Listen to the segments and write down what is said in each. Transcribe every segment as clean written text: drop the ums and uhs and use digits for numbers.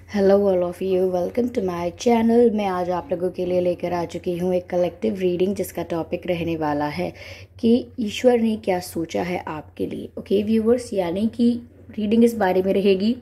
Hello all of you, welcome to my channel. मैं आज आप लोगों के लिए लेकर आ चुकी हूँ एक कलेक्टिव रीडिंग जिसका टॉपिक रहने वाला है कि ईश्वर ने क्या सोचा है आपके लिए। ओके व्यूवर्स, यानी कि रीडिंग इस बारे में रहेगी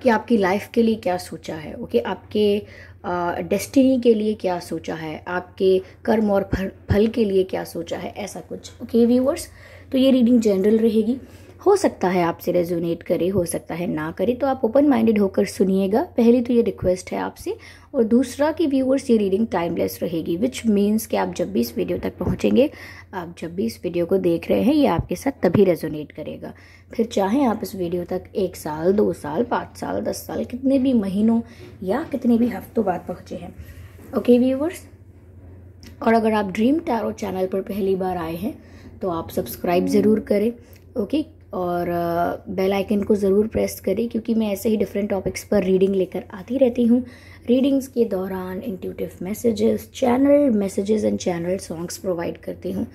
कि आपकी लाइफ के लिए क्या सोचा है। ओके, आपके डेस्टिनी के लिए क्या सोचा है, आपके कर्म और फल के लिए क्या सोचा है, ऐसा कुछ। ओके व्यूवर्स, तो ये रीडिंग जनरल रहेगी। हो सकता है आपसे रेजोनेट करे, हो सकता है ना करे, तो आप ओपन माइंडेड होकर सुनिएगा। पहली तो ये रिक्वेस्ट है आपसे, और दूसरा कि व्यूअर्स ये रीडिंग टाइमलेस रहेगी, विच मीन्स कि आप जब भी इस वीडियो तक पहुंचेंगे, आप जब भी इस वीडियो को देख रहे हैं, ये आपके साथ तभी रेजोनेट करेगा। फिर चाहे आप इस वीडियो तक 1 साल, 2 साल, 5 साल, 10 साल, कितने भी महीनों या कितने भी हफ्तों बाद पहुँचे हैं। ओके व्यूअर्स, और अगर आप ड्रीम टैरो चैनल पर पहली बार आए हैं तो आप सब्सक्राइब ज़रूर करें। ओके, और बेल आइकन को ज़रूर प्रेस करें, क्योंकि मैं ऐसे ही डिफरेंट टॉपिक्स पर रीडिंग लेकर आती रहती हूँ। रीडिंग्स के दौरान intuitive messages, channel messages and channel songs provide करती हूँ,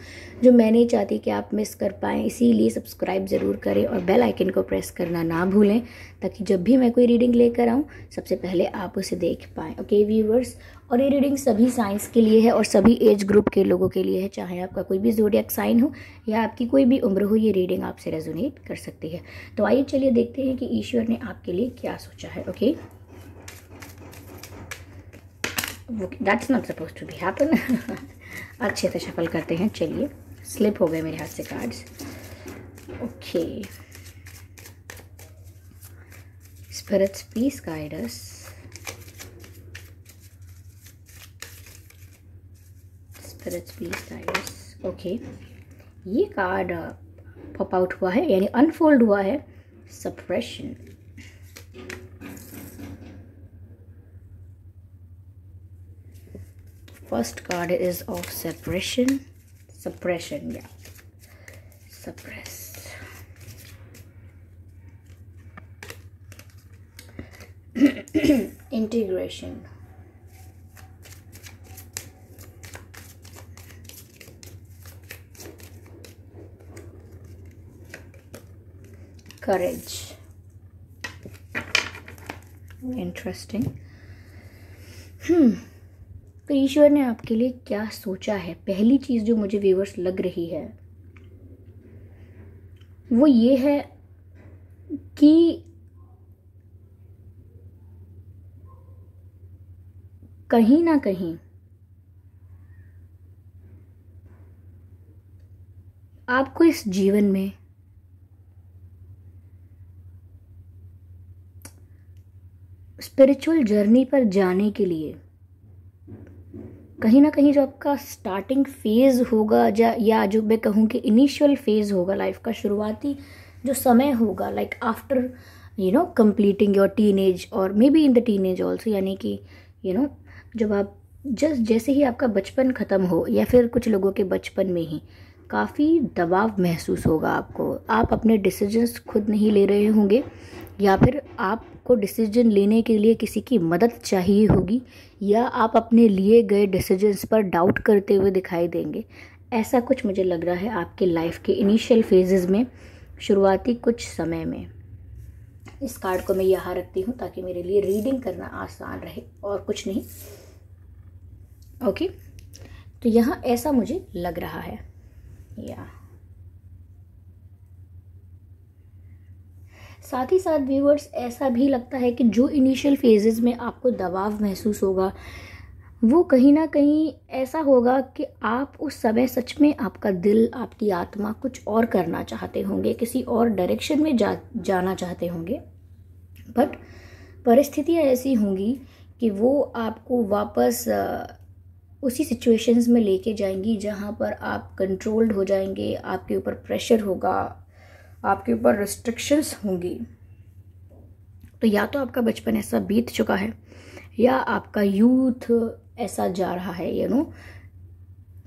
जो मैं नहीं चाहती कि आप मिस कर पाएँ। इसीलिए सब्सक्राइब ज़रूर करें और बेल आइकन को प्रेस करना ना भूलें, ताकि जब भी मैं कोई रीडिंग लेकर आऊँ सबसे पहले आप उसे देख पाएँ। ओके व्यूवर्स, और ये रीडिंग सभी साइंस के लिए है और सभी एज ग्रुप के लोगों के लिए है। चाहे आपका कोई भी ज़ोडिएक साइन हो या आपकी कोई भी उम्र हो, ये रीडिंग आपसे रेजोनेट कर सकती है। तो आइए चलिए देखते हैं कि ईश्वर ने आपके लिए क्या सोचा है। Okay, that's not suppose to be happen. अच्छे से शफल करते हैं। चलिए, स्लिप हो गए मेरे हाथ से cards. Okay, spirits please guide us. Spirits please guide us. Okay, ये कार्ड पॉप आउट हुआ है, यानी अनफोल्ड हुआ है, suppression. First card is of separation, suppression, या सप्रेस। Integration, courage, interesting. तो ईश्वर ने आपके लिए क्या सोचा है। पहली चीज जो मुझे व्यूअर्स लग रही है वो ये है कि कहीं ना कहीं आपको इस जीवन में स्पिरिचुअल जर्नी पर जाने के लिए कहीं ना कहीं जो आपका स्टार्टिंग फेज होगा, या जो मैं कहूँ कि इनिशियल फेज होगा, लाइफ का शुरुआती जो समय होगा, like after completing your teenage और may be in the teenage also, यानी कि जब आप जैसे ही आपका बचपन ख़त्म हो, या फिर कुछ लोगों के बचपन में ही काफ़ी दबाव महसूस होगा आपको। आप अपने डिसीजंस खुद नहीं ले रहे होंगे, या फिर आपको डिसीजन लेने के लिए किसी की मदद चाहिए होगी, या आप अपने लिए गए डिसीजंस पर डाउट करते हुए दिखाई देंगे। ऐसा कुछ मुझे लग रहा है आपके लाइफ के इनिशियल फेजेस में, शुरुआती कुछ समय में। इस कार्ड को मैं यहाँ रखती हूँ ताकि मेरे लिए रीडिंग करना आसान रहे, और कुछ नहीं। ओके, तो यहाँ ऐसा मुझे लग रहा है। या साथ ही साथ व्यूअर्स, ऐसा भी लगता है कि जो इनिशियल फेजेस में आपको दबाव महसूस होगा, वो कहीं ना कहीं ऐसा होगा कि आप उस समय सच में आपका दिल, आपकी आत्मा कुछ और करना चाहते होंगे, किसी और डायरेक्शन में जाना चाहते होंगे, बट परिस्थितियाँ ऐसी होंगी कि वो आपको वापस उसी सिचुएशंस में लेके जाएंगी जहाँ पर आप कंट्रोल्ड हो जाएंगे, आपके ऊपर प्रेशर होगा, आपके ऊपर रिस्ट्रिक्शंस होंगी। तो या तो आपका बचपन ऐसा बीत चुका है, या आपका यूथ ऐसा जा रहा है,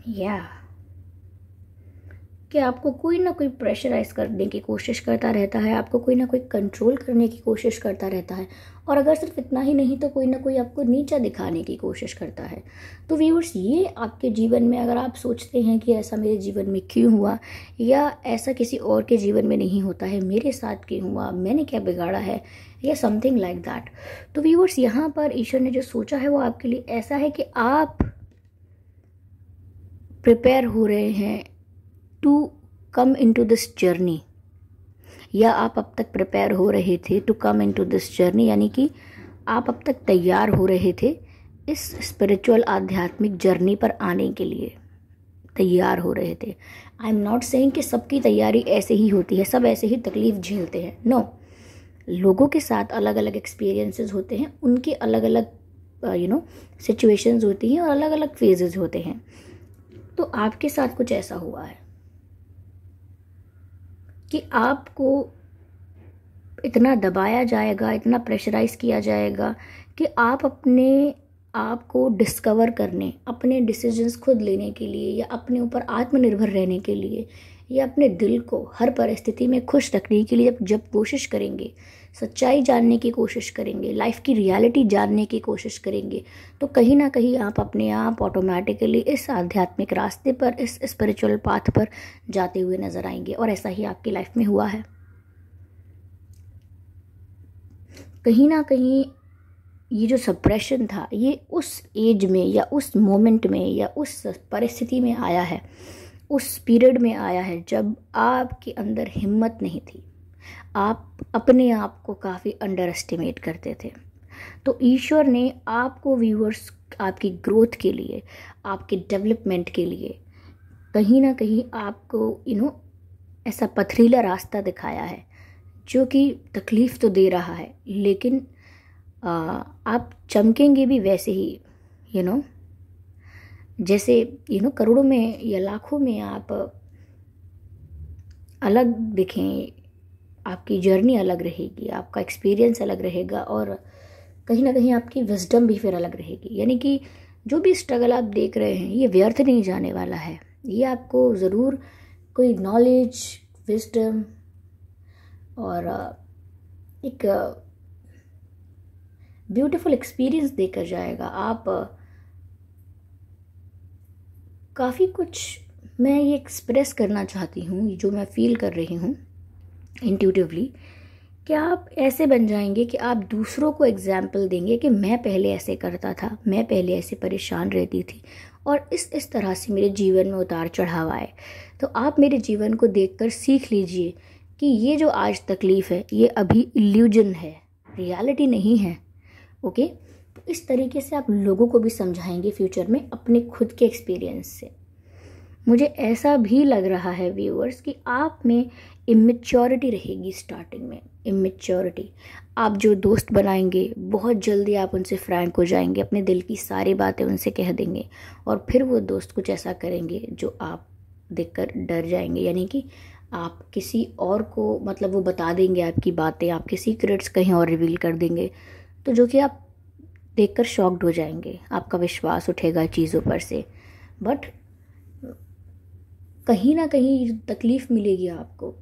या कि आपको कोई ना कोई प्रेशराइज करने की कोशिश करता रहता है, आपको कोई ना कोई कंट्रोल करने की कोशिश करता रहता है, और अगर सिर्फ इतना ही नहीं तो कोई ना कोई आपको नीचा दिखाने की कोशिश करता है। तो व्यूअर्स, ये आपके जीवन में अगर आप सोचते हैं कि ऐसा मेरे जीवन में क्यों हुआ, या ऐसा किसी और के जीवन में नहीं होता है, मेरे साथ क्यों हुआ, मैंने क्या बिगाड़ा है, या समथिंग लाइक दैट, तो व्यूअर्स यहाँ पर ईश्वर ने जो सोचा है वो आपके लिए ऐसा है कि आप प्रिपेयर हो रहे हैं to come into this journey, या आप अब तक प्रिपेयर हो रहे थे to come into this journey, यानी कि आप अब तक तैयार हो रहे थे इस स्पिरिचुअल आध्यात्मिक जर्नी पर आने के लिए, तैयार हो रहे थे। आई एम नॉट सेइंग कि सबकी तैयारी ऐसे ही होती है, सब ऐसे ही तकलीफ झेलते हैं, नो। लोगों के साथ अलग अलग एक्सपीरियंसेस होते हैं, उनकी अलग अलग सिचुएशंस होती हैं और अलग अलग फेजेस होते हैं। तो आपके साथ कुछ ऐसा हुआ है कि आपको इतना दबाया जाएगा, इतना प्रेशराइज किया जाएगा कि आप अपने आप को डिस्कवर करने, अपने डिसीजंस खुद लेने के लिए, या अपने ऊपर आत्मनिर्भर रहने के लिए, या अपने दिल को हर परिस्थिति में खुश रखने के लिए जब कोशिश करेंगे, सच्चाई जानने की कोशिश करेंगे, लाइफ की रियलिटी जानने की कोशिश करेंगे, तो कहीं ना कहीं आप अपने आप ऑटोमेटिकली इस आध्यात्मिक रास्ते पर, इस स्पिरिचुअल पाथ पर जाते हुए नजर आएंगे। और ऐसा ही आपकी लाइफ में हुआ है। कहीं ना कहीं ये जो सप्रेशन था, ये उस एज में या उस मोमेंट में या उस परिस्थिति में आया है, उस पीरियड में आया है जब आपके अंदर हिम्मत नहीं थी, आप अपने आप को काफ़ी अंडर एस्टिमेट करते थे। तो ईश्वर ने आपको व्यूअर्स, आपकी ग्रोथ के लिए, आपके डेवलपमेंट के लिए कहीं ना कहीं आपको ऐसा पथरीला रास्ता दिखाया है जो कि तकलीफ़ तो दे रहा है, लेकिन आप चमकेंगे भी वैसे ही, जैसे करोड़ों में या लाखों में आप अलग दिखें, आपकी जर्नी अलग रहेगी, आपका एक्सपीरियंस अलग रहेगा, और कहीं ना कहीं आपकी विजडम भी फिर अलग रहेगी। यानी कि जो भी स्ट्रगल आप देख रहे हैं ये व्यर्थ नहीं जाने वाला है, ये आपको ज़रूर कोई नॉलेज, विजडम और एक ब्यूटीफुल एक्सपीरियंस देकर जाएगा। आप काफ़ी कुछ, मैं ये एक्सप्रेस करना चाहती हूँ जो मैं फील कर रही हूँ इंट्यूटिवली, कि आप ऐसे बन जाएंगे कि आप दूसरों को एग्जाम्पल देंगे कि मैं पहले ऐसे करता था, मैं पहले ऐसे परेशान रहती थी, और इस तरह से मेरे जीवन में उतार चढ़ाव आए। तो आप मेरे जीवन को देखकर सीख लीजिए कि ये जो आज तकलीफ़ है ये अभी इल्यूजन है, रियलिटी नहीं है। ओके, तो इस तरीके से आप लोगों को भी समझाएंगे फ्यूचर में अपने खुद के एक्सपीरियंस से। मुझे ऐसा भी लग रहा है व्यूअर्स कि आप में इमेच्योरिटी रहेगी स्टार्टिंग में, इमेच्योरिटी। आप जो दोस्त बनाएंगे बहुत जल्दी आप उनसे फ्रैंक हो जाएंगे, अपने दिल की सारी बातें उनसे कह देंगे, और फिर वो दोस्त कुछ ऐसा करेंगे जो आप देखकर डर जाएंगे। यानी कि आप किसी और को, मतलब वो बता देंगे आपकी बातें, आपके सीक्रेट्स कहीं और रिवील कर देंगे, तो जो कि आप देखकर शॉक्ड हो जाएंगे, आपका विश्वास उठेगा चीज़ों पर से। बट कहीं ना कहीं तकलीफ़ मिलेगी आपको,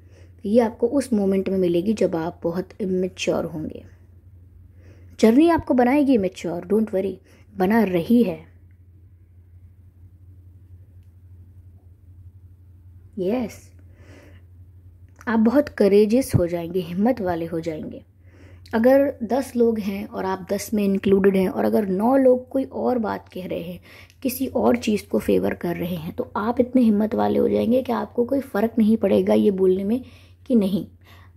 ये आपको उस मोमेंट में मिलेगी जब आप बहुत इमेच्योर होंगे। जर्नी आपको बनाएगी इमेच्योर, डोंट वरी, बना रही है। यस, आप बहुत करेजियस हो जाएंगे, हिम्मत वाले हो जाएंगे। अगर 10 लोग हैं और आप 10 में इंक्लूडेड हैं, और अगर 9 लोग कोई और बात कह रहे हैं, किसी और चीज़ को फेवर कर रहे हैं, तो आप इतने हिम्मत वाले हो जाएंगे कि आपको कोई फ़र्क नहीं पड़ेगा ये बोलने में कि नहीं,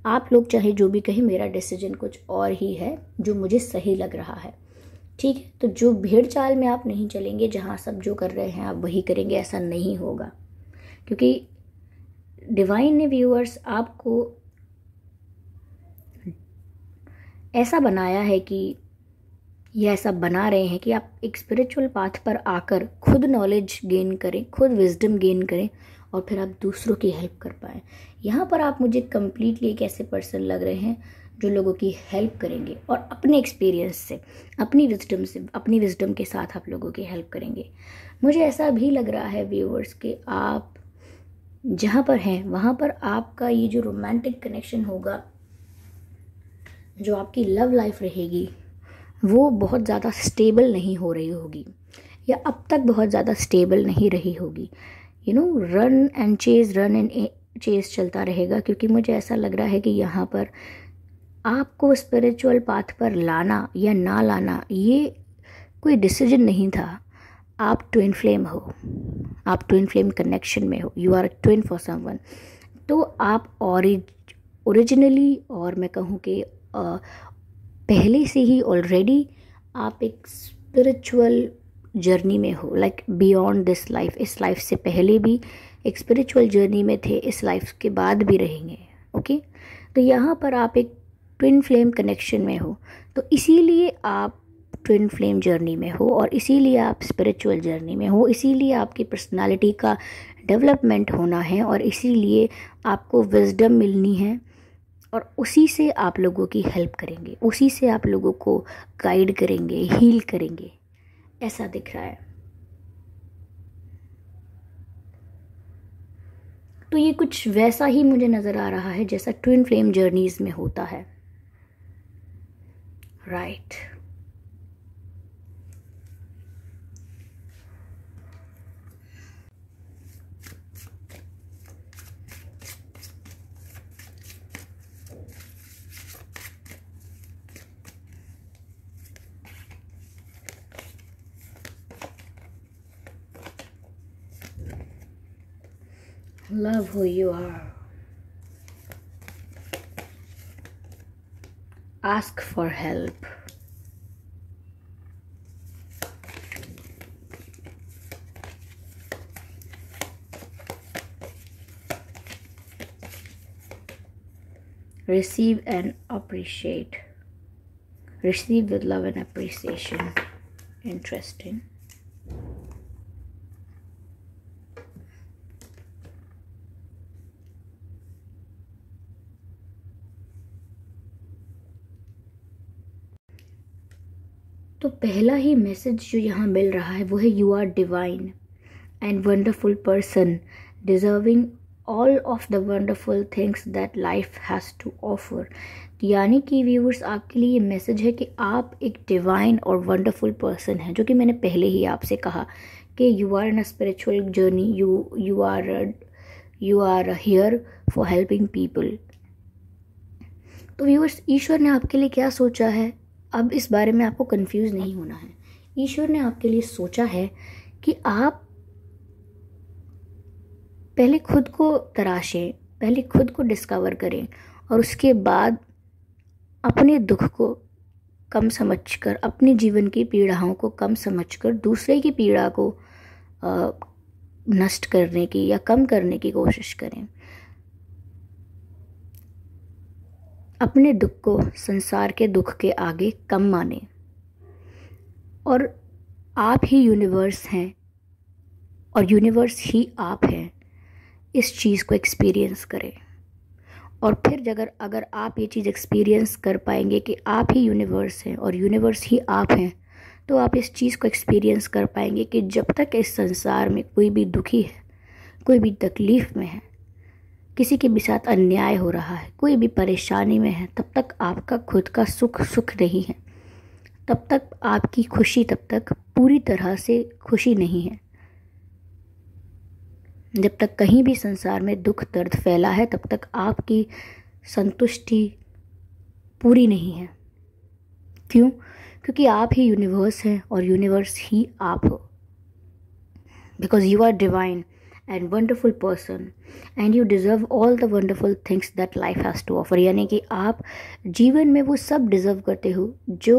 आप लोग चाहे जो भी कहें, मेरा डिसीजन कुछ और ही है जो मुझे सही लग रहा है। ठीक है, तो जो भेड़ चाल में आप नहीं चलेंगे, जहाँ सब जो कर रहे हैं आप वही करेंगे, ऐसा नहीं होगा। क्योंकि डिवाइन ने व्यूअर्स आपको ऐसा बनाया है कि ये ऐसा बना रहे हैं कि आप एक स्पिरिचुअल पाथ पर आकर खुद नॉलेज गेन करें, खुद विजडम गेन करें, और फिर आप दूसरों की हेल्प कर पाएँ। यहाँ पर आप मुझे कम्प्लीटली एक ऐसे पर्सन लग रहे हैं जो लोगों की हेल्प करेंगे, और अपने एक्सपीरियंस से, अपनी विजडम के साथ आप लोगों की हेल्प करेंगे। मुझे ऐसा भी लग रहा है व्यूअर्स कि आप जहाँ पर हैं वहाँ पर आपका ये जो रोमांटिक कनेक्शन होगा, जो आपकी लव लाइफ रहेगी, वो बहुत ज़्यादा स्टेबल नहीं हो रही होगी, या अब तक बहुत ज़्यादा स्टेबल नहीं रही होगी। रन एंड चेज चलता रहेगा, क्योंकि मुझे ऐसा लग रहा है कि यहाँ पर आपको स्पिरिचुअल पाथ पर लाना या ना लाना ये कोई डिसीजन नहीं था। आप ट्विन फ्लेम हो, आप ट्विन फ्लेम कनेक्शन में हो, you are a twin for someone. तो आप ओरिजिनली, और मैं कहूँ कि पहले से ही ऑलरेडी आप एक स्पिरिचुअल जर्नी में हो, लाइक बियॉन्ड दिस लाइफ। इस लाइफ से पहले भी एक स्पिरिचुअल जर्नी में थे, इस लाइफ के बाद भी रहेंगे। ओके, तो यहाँ पर आप एक ट्विन फ्लेम कनेक्शन में हो, तो इसीलिए आप ट्विन फ्लेम जर्नी में हो, और इसीलिए आप स्पिरिचुअल जर्नी में हो, इसीलिए आपकी पर्सनालिटी का डेवलपमेंट होना है, और इसीलिए आपको विजडम मिलनी है, और उसी से आप लोगों की हेल्प करेंगे, उसी से आप लोगों को गाइड करेंगे, हील करेंगे, ऐसा दिख रहा है। तो ये कुछ वैसा ही मुझे नज़र आ रहा है जैसा ट्विन फ्लेम जर्नीज में होता है, right. Love who you are. Ask for help. Receive and appreciate. Receive with love and appreciation. Interesting. तो पहला ही मैसेज जो यहाँ मिल रहा है वो है you are divine and wonderful person, deserving all of the wonderful things that life has to offer. यानी कि व्यूवर्स, आपके लिए ये मैसेज है कि आप एक डिवाइन और वंडरफुल पर्सन हैं, जो कि मैंने पहले ही आपसे कहा कि you are in a spiritual journey, you are here for helping people. तो व्यूवर्स, ईश्वर ने आपके लिए क्या सोचा है, अब इस बारे में आपको कंफ्यूज नहीं होना है। ईश्वर ने आपके लिए सोचा है कि आप पहले खुद को तराशें, पहले खुद को डिस्कवर करें, और उसके बाद अपने दुख को कम समझकर, अपने जीवन की पीड़ाओं को कम समझकर दूसरे की पीड़ा को नष्ट करने की या कम करने की कोशिश करें। अपने दुख को संसार के दुख के आगे कम माने, और आप ही यूनिवर्स हैं और यूनिवर्स ही आप हैं, इस चीज़ को एक्सपीरियंस करें। और फिर अगर आप ये चीज़ एक्सपीरियंस कर पाएंगे कि आप ही यूनिवर्स हैं और यूनिवर्स ही आप हैं, तो आप इस चीज़ को एक्सपीरियंस कर पाएंगे कि जब तक इस संसार में कोई भी दुखी है, कोई भी तकलीफ़ में है, किसी के भी साथ अन्याय हो रहा है, कोई भी परेशानी में है, तब तक आपका खुद का सुख नहीं है, तब तक आपकी खुशी तब तक पूरी तरह से खुशी नहीं है। जब तक कहीं भी संसार में दुख दर्द फैला है, तब तक आपकी संतुष्टि पूरी नहीं है। क्यों? क्योंकि आप ही यूनिवर्स हैं और यूनिवर्स ही आप हो। Because you are divine and wonderful person and you deserve all the wonderful things that life has to offer. यानी कि आप जीवन में वो सब डिज़र्व करते हो जो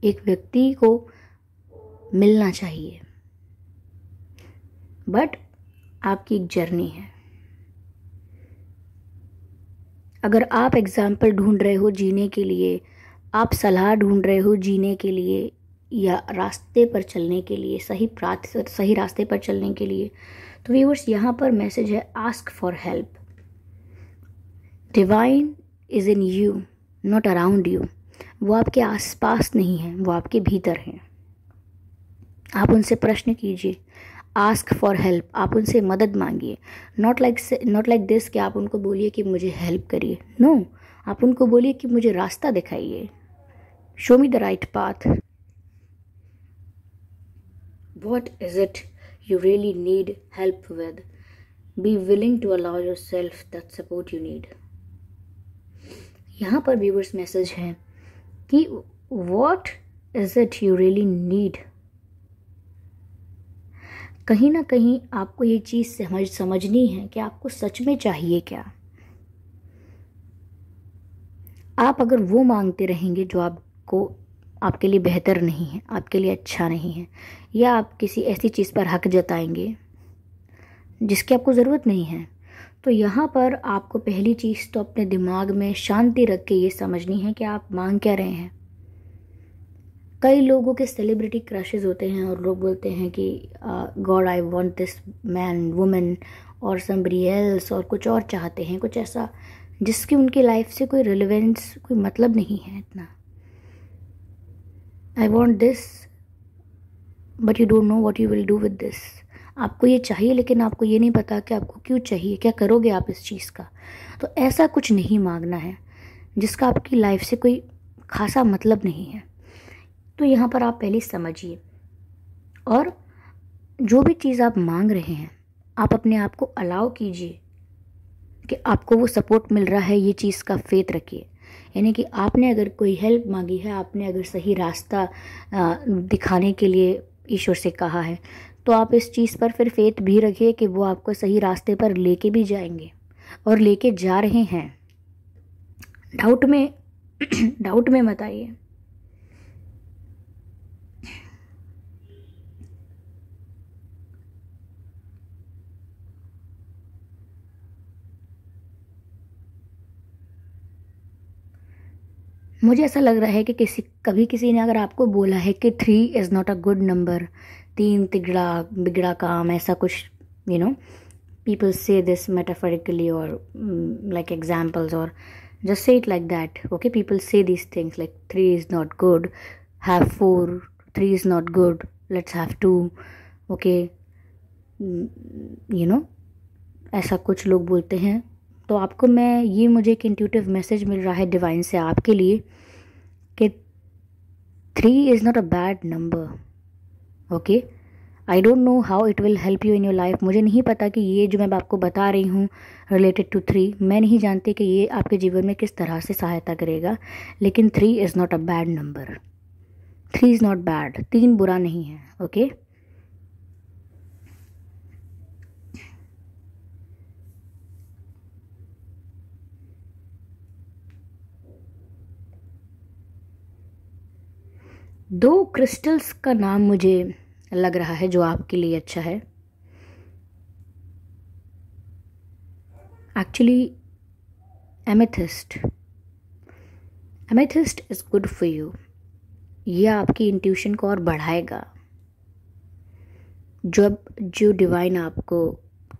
एक व्यक्ति को मिलना चाहिए। बट आपकी एक जर्नी है। अगर आप एग्जाम्पल ढूंढ रहे हो जीने के लिए, आप सलाह ढूंढ रहे हो जीने के लिए या रास्ते पर चलने के लिए, सही रास्ते पर चलने के लिए, तो व्यूअर्स, यहाँ पर मैसेज है ask for help. Divine is in you, not around you. वो आपके आसपास नहीं है, वो आपके भीतर हैं। आप उनसे प्रश्न कीजिए, आस्क फॉर हेल्प, आप उनसे मदद मांगिए। नॉट लाइक दिस कि आप उनको बोलिए कि मुझे हेल्प करिए, नो, आप उनको बोलिए कि मुझे रास्ता दिखाइए, show me the right path. What is it you really need help with? Be willing to allow yourself that support you need. यहाँ पर व्यूअर्स मैसेज है कि what is it you really need? कहीं ना कहीं आपको ये चीज़ समझनी है कि आपको सच में चाहिए क्या। आप अगर वो मांगते रहेंगे जो आपके लिए बेहतर नहीं है, आपके लिए अच्छा नहीं है, या आप किसी ऐसी चीज़ पर हक जताएंगे जिसकी आपको ज़रूरत नहीं है, तो यहाँ पर आपको पहली चीज़ तो अपने दिमाग में शांति रख के ये समझनी है कि आप मांग क्या रहे हैं। कई लोगों के सेलिब्रिटी क्रशेस होते हैं और लोग बोलते हैं कि God I want this man women और समबडी एल्स, और कुछ और चाहते हैं, कुछ ऐसा जिसकी उनकी लाइफ से कोई रिलेवेंस, कोई मतलब नहीं है इतना। I want this but you don't know what you will do with this. आपको ये चाहिए लेकिन आपको ये नहीं पता कि आपको क्यों चाहिए, क्या करोगे आप इस चीज़ का। तो ऐसा कुछ नहीं मांगना है जिसका आपकी लाइफ से कोई खासा मतलब नहीं है। तो यहाँ पर आप पहले समझिए, और जो भी चीज़ आप मांग रहे हैं आप अपने आप को अलाउ कीजिए कि आपको वो सपोर्ट मिल रहा है, ये चीज़ का फेथ रखिए। यानी कि आपने अगर कोई हेल्प मांगी है, आपने अगर सही रास्ता दिखाने के लिए ईश्वर से कहा है, तो आप इस चीज़ पर फिर फेथ भी रखिए कि वो आपको सही रास्ते पर लेके भी जाएंगे और लेके जा रहे हैं। डाउट में मत आइए। मुझे ऐसा लग रहा है कि कभी किसी ने अगर आपको बोला है कि 3 is not a good number, 3 Tigra बिगड़ा काम, ऐसा कुछ, people say this metaphorically or like examples, or just say it like that. Okay, people say these things like 3 is not good, have 4, 3 is not good, let's have 2. Okay, ऐसा कुछ लोग बोलते हैं। तो आपको मुझे एक इंट्यूटिव मैसेज मिल रहा है डिवाइन से आपके लिए कि 3 is not a bad number. Okay, I don't know how it will help you in your life. मुझे नहीं पता कि ये जो मैं आपको बता रही हूँ रिलेटेड टू 3, मैं नहीं जानती कि ये आपके जीवन में किस तरह से सहायता करेगा, लेकिन 3 is not a bad number. 3 is not bad, 3 बुरा नहीं है। ओके, दो क्रिस्टल्स का नाम मुझे लग रहा है जो आपके लिए अच्छा है। Actually amethyst is good for you. ये आपकी इंट्यूशन को और बढ़ाएगा। जो डिवाइन आपको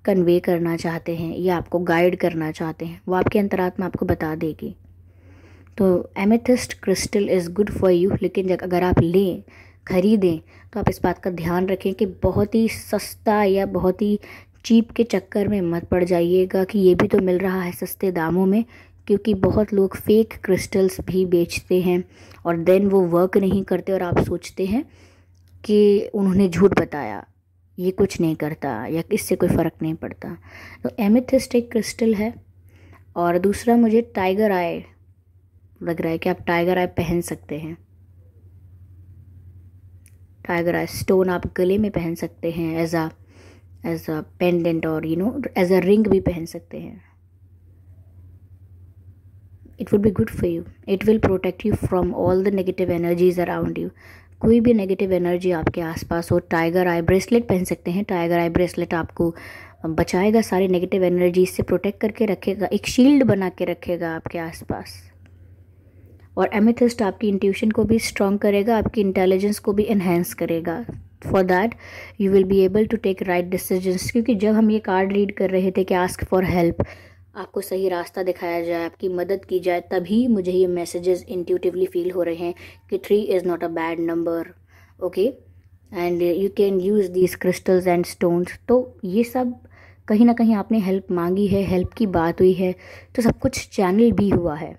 कन्वे करना चाहते हैं या आपको गाइड करना चाहते हैं वो आपकी अंतरात्मा आपको बता देगी। तो amethyst crystal is good for you, लेकिन अगर आप खरीदें तो आप इस बात का ध्यान रखें कि बहुत ही सस्ता या बहुत ही चीप के चक्कर में मत पड़ जाइएगा कि ये भी तो मिल रहा है सस्ते दामों में, क्योंकि बहुत लोग फेक क्रिस्टल्स भी बेचते हैं और देन वो वर्क नहीं करते और आप सोचते हैं कि उन्होंने झूठ बताया, ये कुछ नहीं करता या इससे कोई फ़र्क नहीं पड़ता। तो एमेथिस्ट एक क्रिस्टल है। और दूसरा मुझे टाइगर आई लग रहा है कि आप टाइगर आई पहन सकते हैं। टाइगर आई स्टोन आप गले में पहन सकते हैं एज अ पेंडेंट, और एज अ रिंग भी पहन सकते हैं। It would be good for you. It will protect you from all the negative energies around you. कोई भी नेगेटिव एनर्जी आपके आसपास हो, टाइगर आई ब्रेसलेट पहन सकते हैं। टाइगर आई ब्रेसलेट आपको बचाएगा, सारी नेगेटिव एनर्जी से प्रोटेक्ट करके रखेगा, एक शील्ड बना के रखेगा आपके आसपास। और एमेथिस्ट आपकी इंट्यूशन को भी स्ट्रॉन्ग करेगा, आपकी इंटेलिजेंस को भी एनहेंस करेगा। For that you will be able to take right decisions. क्योंकि जब हम ये कार्ड रीड कर रहे थे कि आस्क फॉर हेल्प, आपको सही रास्ता दिखाया जाए, आपकी मदद की जाए, तभी मुझे ये मैसेजेस इंट्यूटिवली फील हो रहे हैं कि 3 is not a bad number. Okay, and you can use these crystals and stones. तो ये सब कहीं ना कहीं आपने हेल्प मांगी है, हेल्प की बात हुई है, तो सब कुछ चैनल भी हुआ है।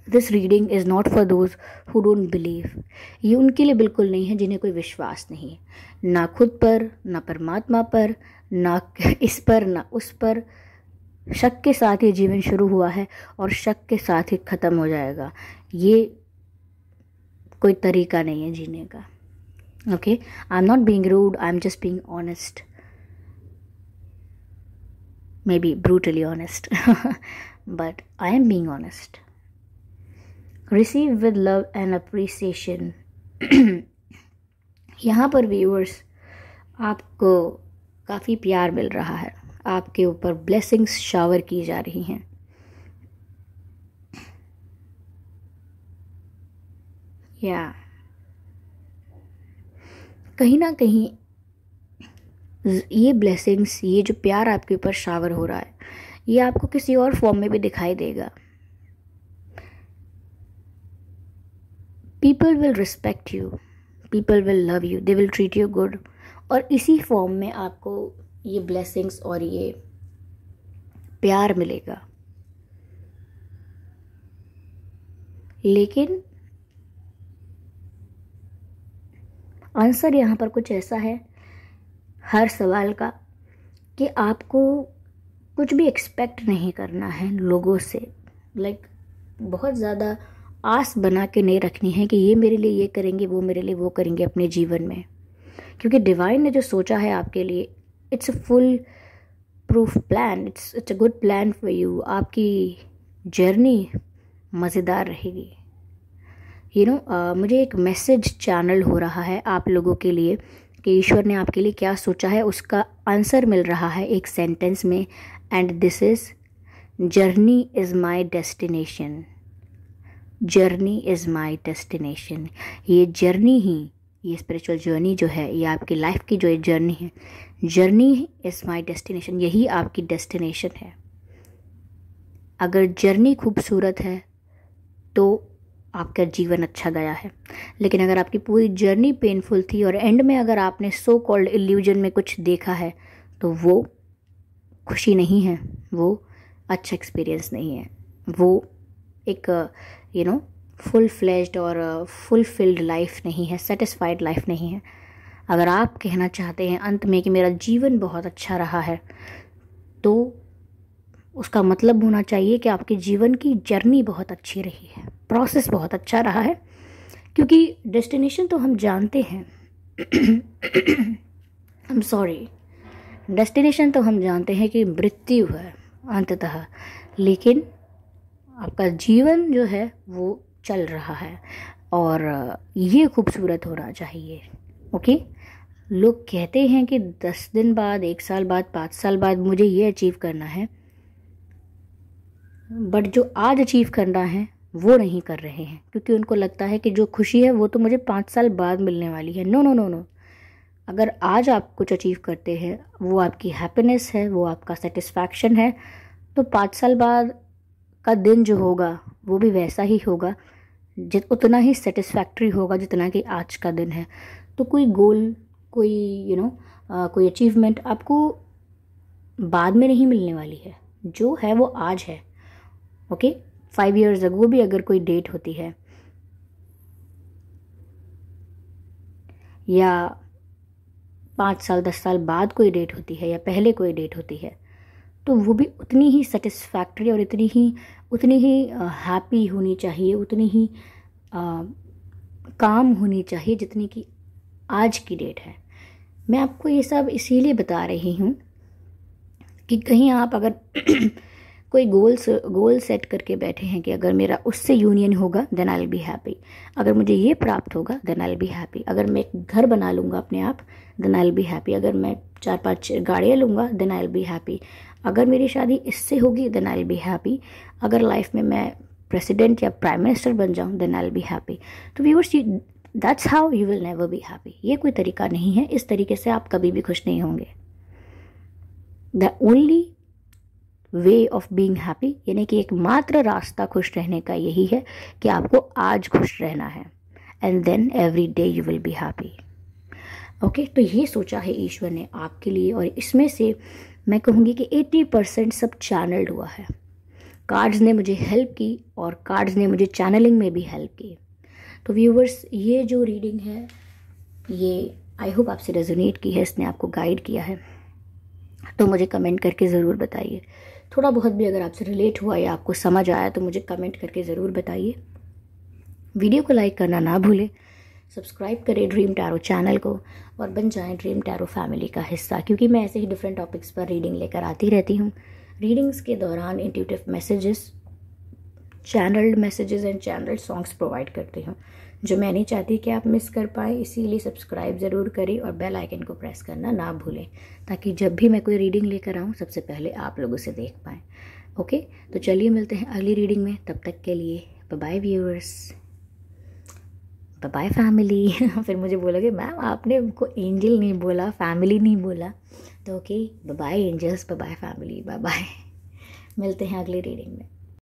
This reading is not for those who don't believe. ये उनके लिए बिल्कुल नहीं है जिन्हें कोई विश्वास नहीं है, ना खुद पर, ना परमात्मा पर, ना इस पर, ना उस पर। शक के साथ ये जीवन शुरू हुआ है और शक के साथ ही ख़त्म हो जाएगा। ये कोई तरीका नहीं है जीने का। Okay, I am not being rude, I am just being honest, maybe brutally honest but I am being honest. Receive with love and appreciation. यहाँ पर व्यूअर्स आपको काफ़ी प्यार मिल रहा है, आपके ऊपर ब्लेसिंग्स शावर की जा रही हैं। या कहीं ना कहीं ये ब्लेसिंग्स, ये जो प्यार आपके ऊपर शावर हो रहा है, ये आपको किसी और फॉर्म में भी दिखाई देगा। People will respect you, people will love you, they will treat you good, और इसी फॉर्म में आपको ये ब्लेसिंग्स और ये प्यार मिलेगा। लेकिन आंसर यहाँ पर कुछ ऐसा है हर सवाल का कि आपको कुछ भी एक्सपेक्ट नहीं करना है लोगों से। लाइक बहुत ज़्यादा आस बना के नहीं रखनी है कि ये मेरे लिए ये करेंगे, वो मेरे लिए वो करेंगे अपने जीवन में, क्योंकि डिवाइन ने जो सोचा है आपके लिए, it's a full proof plan, it's a good plan for you. आपकी जर्नी मज़ेदार रहेगी। मुझे एक मैसेज चैनल हो रहा है आप लोगों के लिए कि ईश्वर ने आपके लिए क्या सोचा है, उसका आंसर मिल रहा है एक सेंटेंस में, and this is journey is my destination. Journey is my destination. ये जर्नी ही, ये स्पिरिचुअल जर्नी जो है, ये आपकी लाइफ की जो ये जर्नी है, जर्नी इज़ माई डेस्टिनेशन, यही आपकी डेस्टिनेशन है। अगर जर्नी खूबसूरत है तो आपका जीवन अच्छा गया है, लेकिन अगर आपकी पूरी जर्नी पेनफुल थी और एंड में अगर आपने सो कॉल्ड इल्यूजन में कुछ देखा है, तो वो खुशी नहीं है, वो अच्छा एक्सपीरियंस नहीं है, वो एक फुल फ्लेज्ड और फुलफिल्ड लाइफ नहीं है, सेटिस्फाइड लाइफ नहीं है। अगर आप कहना चाहते हैं अंत में कि मेरा जीवन बहुत अच्छा रहा है, तो उसका मतलब होना चाहिए कि आपके जीवन की जर्नी बहुत अच्छी रही है, प्रोसेस बहुत अच्छा रहा है, क्योंकि डेस्टिनेशन तो हम जानते हैं डेस्टिनेशन तो हम जानते हैं कि मृत्यु है अंततः, लेकिन आपका जीवन जो है वो चल रहा है और ये खूबसूरत होना चाहिए। ओके, लोग कहते हैं कि 10 दिन बाद, 1 साल बाद, 5 साल बाद मुझे ये अचीव करना है, बट जो आज अचीव करना है वो नहीं कर रहे हैं, क्योंकि उनको लगता है कि जो खुशी है वो तो मुझे 5 साल बाद मिलने वाली है। नो नो नो नो, अगर आज आप कुछ अचीव करते हैं, वो आपकी हैप्पीनेस है, वो आपका सेटिस्फैक्शन है, तो 5 साल बाद का दिन जो होगा वो भी वैसा ही होगा, उतना ही सेटिस्फैक्ट्री होगा जितना कि आज का दिन है। तो कोई गोल, कोई कोई अचीवमेंट आपको बाद में नहीं मिलने वाली है, जो है वो आज है। ओके, 5 years अगो भी अगर कोई डेट होती है या 5 साल 10 साल बाद कोई डेट होती है या पहले कोई डेट होती है, तो वो भी उतनी ही सेटिस्फैक्ट्री और उतनी ही हैप्पी होनी चाहिए, उतनी ही काम होनी चाहिए जितनी कि आज की डेट है। मैं आपको ये सब इसीलिए बता रही हूँ कि कहीं आप अगर कोई गोल सेट करके बैठे हैं कि अगर मेरा उससे यूनियन होगा then I will be happy, अगर मुझे ये प्राप्त होगा then I will be happy, अगर मैं एक घर बना लूँगा अपने आप then I will be happy, अगर मैं 4-5 गाड़ियाँ लूँगा then I will be happy, अगर मेरी शादी इससे होगी then I will be happy, अगर लाइफ में मैं प्रेसिडेंट या प्राइम मिनिस्टर बन जाऊँ then I will be happy. तो viewers, that's how you will never be happy. ये कोई तरीका नहीं है, इस तरीके से आप कभी भी खुश नहीं होंगे। The only way of being happy, यानी कि एकमात्र रास्ता खुश रहने का यही है कि आपको आज खुश रहना है, and then every day you will be happy. Okay, तो ये सोचा है ईश्वर ने आपके लिए, और इसमें से मैं कहूँगी कि 80% सब चैनल्ड हुआ है। कार्ड्स ने मुझे हेल्प की और कार्ड्स ने मुझे चैनलिंग में भी हेल्प की। तो व्यूवर्स, ये जो रीडिंग है ये आई होप आपसे रेजोनेट की है, इसने आपको गाइड किया है, तो मुझे कमेंट करके ज़रूर बताइए। थोड़ा बहुत भी अगर आपसे रिलेट हुआ या आपको समझ आया तो मुझे कमेंट करके ज़रूर बताइए। वीडियो को लाइक करना ना भूलें, सब्सक्राइब करें ड्रीम टैरो चैनल को और बन जाएं ड्रीम टैरो फैमिली का हिस्सा, क्योंकि मैं ऐसे ही डिफरेंट टॉपिक्स पर रीडिंग लेकर आती रहती हूँ। रीडिंग्स के दौरान intuitive messages, channelled messages and channelled songs provide करती हूँ, जो मैं नहीं चाहती कि आप मिस कर पाएँ। इसीलिए सब्सक्राइब ज़रूर करें और बेल आइकन को प्रेस करना ना भूलें, ताकि जब भी मैं कोई रीडिंग लेकर आऊँ सबसे पहले आप लोगों से देख पाएँ। ओके, तो चलिए मिलते हैं अगली रीडिंग में। तब तक के लिए bye bye viewers, bye bye family. फिर मुझे बोलोगे मैम आपने उनको एंजल नहीं बोला, फैमिली नहीं बोला, तो okay, bye bye angels, bye bye family, bye bye. मिलते हैं अगली रीडिंग में।